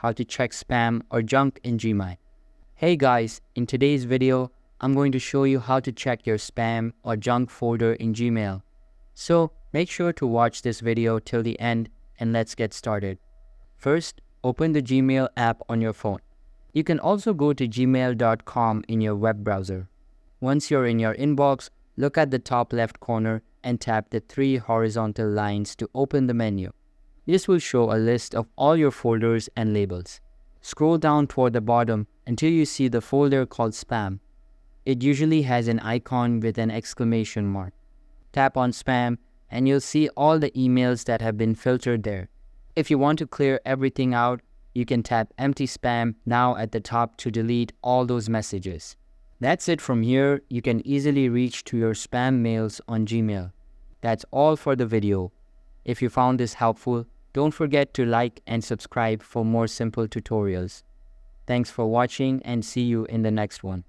how to check spam or junk in Gmail. Hey guys, in today's video, I'm going to show you how to check your spam or junk folder in Gmail. So make sure to watch this video till the end and let's get started. First, open the Gmail app on your phone. You can also go to gmail.com in your web browser. Once you're in your inbox, look at the top left corner and tap the three horizontal lines to open the menu. This will show a list of all your folders and labels. Scroll down toward the bottom until you see the folder called Spam. It usually has an icon with an exclamation mark. Tap on Spam and you'll see all the emails that have been filtered there. If you want to clear everything out, you can tap Empty Spam now at the top to delete all those messages. That's it from here. You can easily reach to your spam mails on Gmail. That's all for the video. If you found this helpful, don't forget to like and subscribe for more simple tutorials. Thanks for watching and see you in the next one.